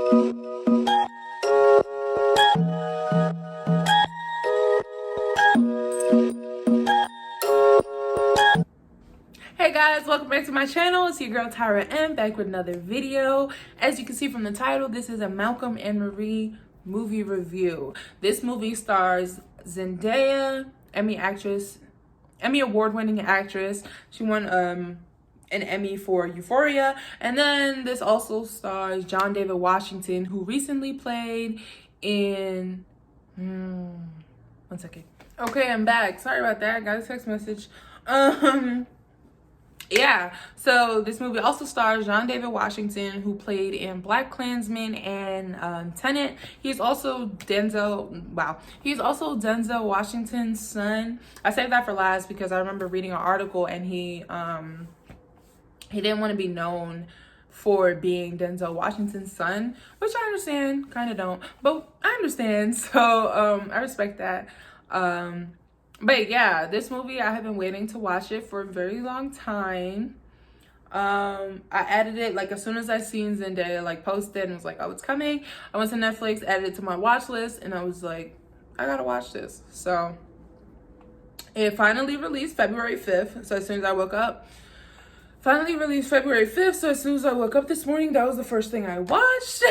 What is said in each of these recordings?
Hey guys, welcome back to my channel. It's your girl Tyra M, back with another video. As you can see from the title, this is a Malcolm and Marie movie review. This movie stars Zendaya, Emmy award-winning actress. She won an Emmy for Euphoria. And then this also stars John David Washington, who recently played in one second. Okay, I'm back. Sorry about that. Got a text message. Yeah, so this movie also stars John David Washington, who played in BlacKkKlansman and Tenet. He's also Denzel Washington's son. I saved that for last because I remember reading an article and he didn't want to be known for being Denzel Washington's son, which I understand, kind of don't, but I understand. So I respect that. But yeah, this movie, I have been waiting to watch it for a very long time. I added it, like, as soon as I seen Zendaya, like, posted and was like, oh, it's coming. I went to Netflix, added it to my watch list, and I was like, I gotta watch this. So it finally released February 5th. So as soon as I woke up, So as soon as I woke up this morning, that was the first thing I watched.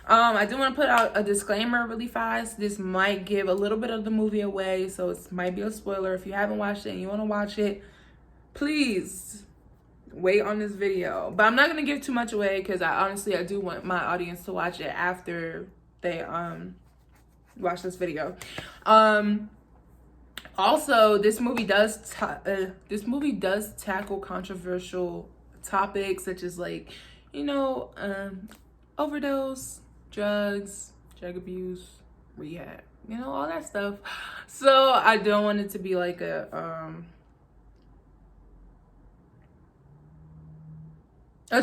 I do want to put out a disclaimer really fast. This might give a little bit of the movie away, so it might be a spoiler. If you haven't watched it and you want to watch it, please wait on this video. But I'm not going to give too much away because I do want my audience to watch it after they watch this video. Also, this movie does tackle controversial topics such as, like, overdose, drugs, drug abuse, rehab, all that stuff. So I don't want it to be like a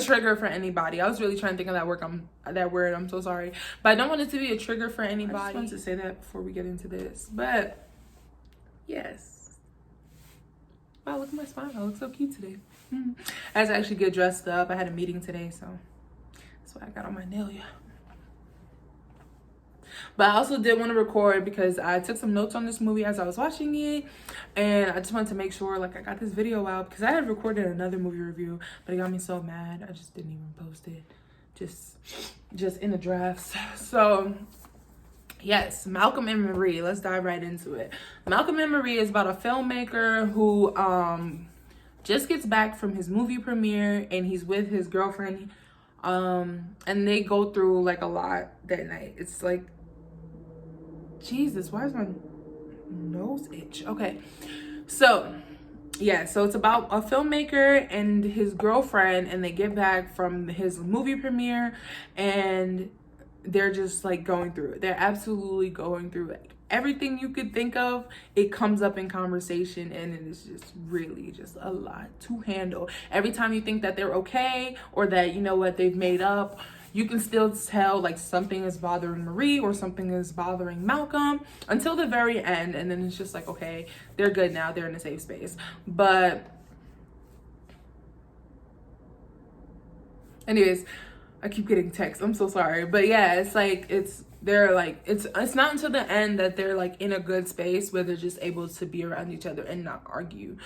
trigger for anybody. I was really trying to think of that word. I'm so sorry, but I don't want it to be a trigger for anybody. I just wanted to say that before we get into this. But yes, wow, look at my smile. I look so cute today. I had to actually get dressed up. I had a meeting today, so that's why I got on my nail. Yeah. But I also did want to record because I took some notes on this movie as I was watching it, and I just wanted to make sure, like, I got this video out because I had recorded another movie review, but it got me so mad I just didn't even post it, just in the drafts. So yes, Malcolm and Marie. Let's dive right into it. Malcolm and Marie is about a filmmaker who just gets back from his movie premiere, and he's with his girlfriend, and they go through, like, a lot that night. It's like, Jesus, why is my nose itch? Okay, so yeah, so it's about a filmmaker and his girlfriend, and they get back from his movie premiere, and they're just, like, going through it. They're absolutely going through it. Everything you could think of, it comes up in conversation, and it is just really just a lot to handle. Every time you think that they're okay, or that, they've made up, you can still tell, like, something is bothering Marie or something is bothering Malcolm until the very end, and then it's just like, okay, they're good now, they're in a safe space. But anyways, I keep getting texts, I'm so sorry. But yeah, it's like, it's not until the end that they're, like, in a good space where they're just able to be around each other and not argue.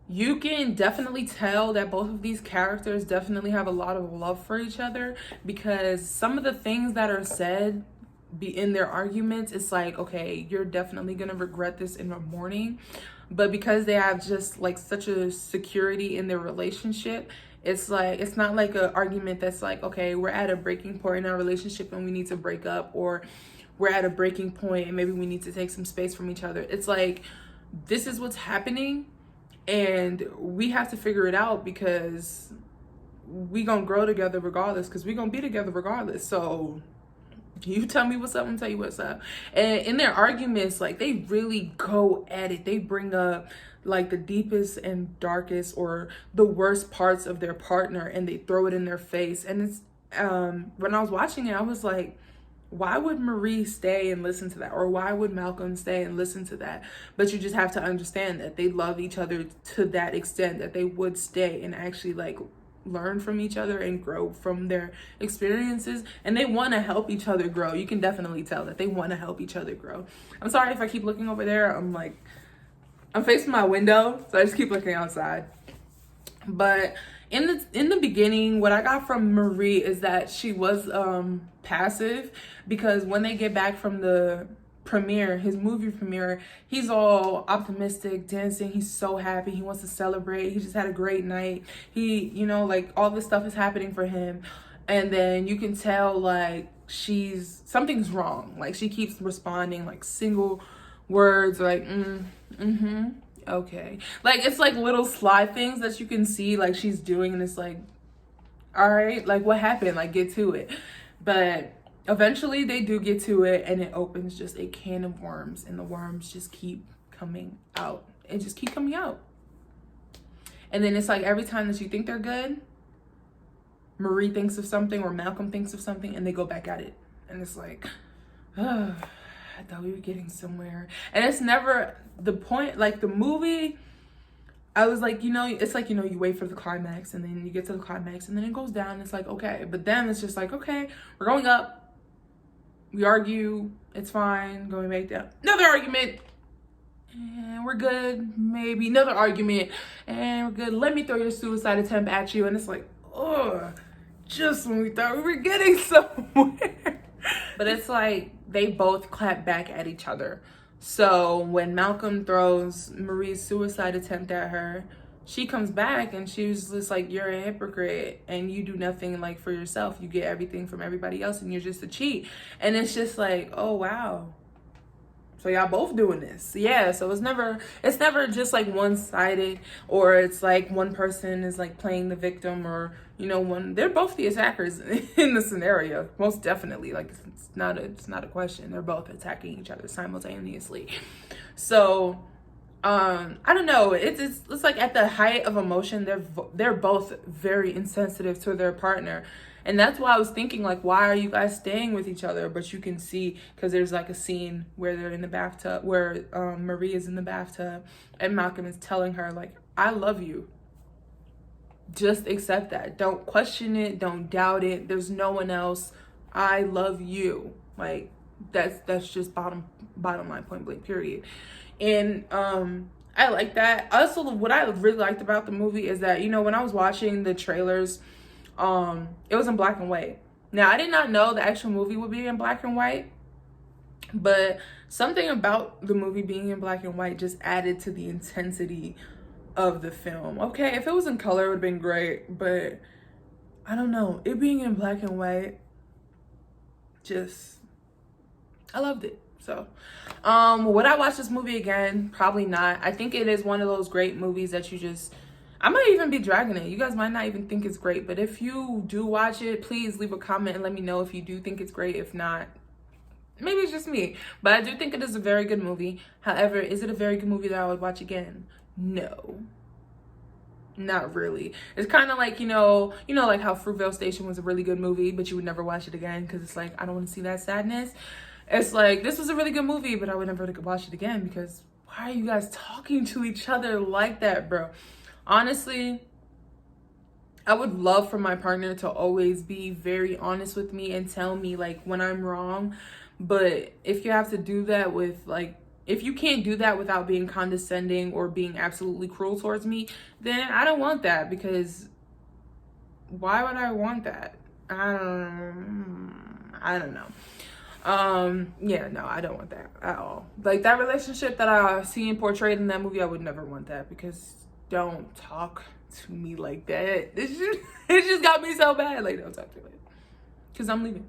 You can definitely tell that both of these characters definitely have a lot of love for each other, because some of the things that are said in their arguments, it's like, okay, you're definitely gonna regret this in the morning. But because they have just, like, such a security in their relationship, it's like, it's not like an argument that's like, okay, we're at a breaking point in our relationship and we need to break up, or we're at a breaking point and maybe we need to take some space from each other. It's like, this is what's happening, and we have to figure it out, because we gonna grow together regardless, because we gonna be together regardless. So you tell me what's up, and tell you what's up. And in their arguments, like, they really go at it. They bring up, like, the deepest and darkest or the worst parts of their partner, and they throw it in their face. And it's when I was watching it, I was like, why would Marie stay and listen to that? Or why would Malcolm stay and listen to that? But you just have to understand that they love each other to that extent that they would stay and actually, like, learn from each other and grow from their experiences, and they want to help each other grow. You can definitely tell that they want to help each other grow. I'm sorry if I keep looking over there. I'm facing my window, so I just keep looking outside. But in the beginning, what I got from Marie is that she was passive, because when they get back from the premiere, his movie premiere, he's all optimistic, dancing, he's so happy, he wants to celebrate, he just had a great night, he, you know, like all this stuff is happening for him. And then you can tell like something's wrong, like she keeps responding like single words, like okay, like it's like little sly things that you can see like she's doing, and it's like, all right, like what happened, like get to it. But eventually they do get to it, and it opens just a can of worms, and the worms just keep coming out and just keep coming out. And then it's like every time that you think they're good, Marie thinks of something or Malcolm thinks of something, and they go back at it. And it's like, oh, I thought we were getting somewhere. And it's never the point. Like the movie, I was like, you know, it's like, you know, you wait for the climax, and then you get to the climax, and then it goes down. It's like, okay. But then it's just like, okay, we're going up. We argue. It's fine. Going back down. Another argument. And we're good. Maybe another argument. And we're good. Let me throw your suicide attempt at you. And it's like, oh, just when we thought we were getting somewhere. But it's like they both clap back at each other. So when Malcolm throws Marie's suicide attempt at her, she comes back and she's just like, you're a hypocrite and you do nothing like for yourself. You get everything from everybody else and you're just a cheat. And it's just like, oh wow. So y'all both doing this. Yeah, so it's never just like one-sided, or it's like one person is like playing the victim, or you know, they're both the attackers in the scenario. Most definitely. Like it's not a question. They're both attacking each other simultaneously. So I don't know. It's like at the height of emotion, they're both very insensitive to their partner. And that's why I was thinking, like, why are you guys staying with each other? But you can see, because there's like a scene where they're in the bathtub, where Marie is in the bathtub, and Malcolm is telling her, like, I love you. Just accept that. Don't question it. Don't doubt it. There's no one else. I love you. Like, that's just bottom line, point blank, period. And I like that. Also, what I really liked about the movie is that, you know, when I was watching the trailers, it was in black and white. Now, I did not know the actual movie would be in black and white, but something about the movie being in black and white just added to the intensity of the film. Okay, if it was in color, it would have been great, but I don't know. It being in black and white, I loved it. So, would I watch this movie again? Probably not. I think it is one of those great movies that I might even be dragging it. You guys might not even think it's great, but if you do watch it, please leave a comment and let me know if you do think it's great. If not, maybe it's just me. But I do think it is a very good movie. However, is it a very good movie that I would watch again? No. Not really. It's kind of like, you know, like how Fruitvale Station was a really good movie, but you would never watch it again because it's like, I don't want to see that sadness. It's like, this was a really good movie, but I would never watch it again because why are you guys talking to each other like that, bro? Honestly, I would love for my partner to always be very honest with me and tell me like when I'm wrong. But if you have to do that with like, if you can't do that without being condescending or being absolutely cruel towards me, then I don't want that, because why would I want that? I don't know. Yeah, no, I don't want that at all. Like that relationship that I seen portrayed in that movie, I would never want that, because don't talk to me like that. It just got me so bad. Like, don't talk to me like that, because I'm leaving.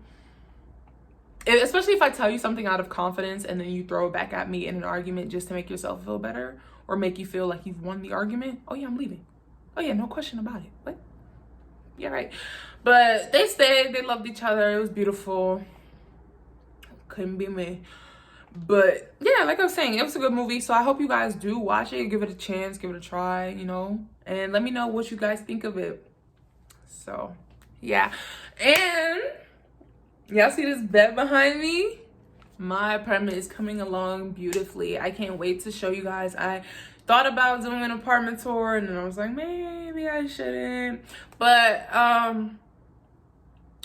Especially if I tell you something out of confidence and then you throw it back at me in an argument just to make yourself feel better or make you feel like you've won the argument. Oh yeah, I'm leaving. Oh yeah, no question about it. What? Yeah, right. But they stayed. They loved each other. It was beautiful. Couldn't be me. But yeah, like I was saying, it was a good movie. So I hope you guys do watch it. Give it a chance. Give it a try, you know. And let me know what you guys think of it. So, yeah. And y'all see this bed behind me? My apartment is coming along beautifully. I can't wait to show you guys. I thought about doing an apartment tour, and then I was like, maybe I shouldn't. But I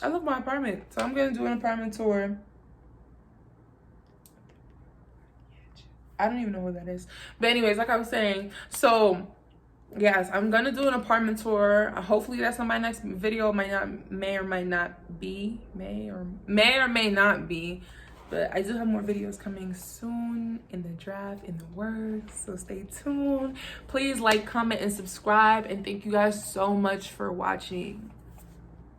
love my apartment, so I'm gonna do an apartment tour. I don't even know what that is. But anyways, like I was saying, so yes, I'm gonna do an apartment tour. Hopefully that's on my next video. May or may not be. May or may not be. But I do have more videos coming soon, in the draft, in the works. So stay tuned. Please like, comment, and subscribe. And thank you guys so much for watching.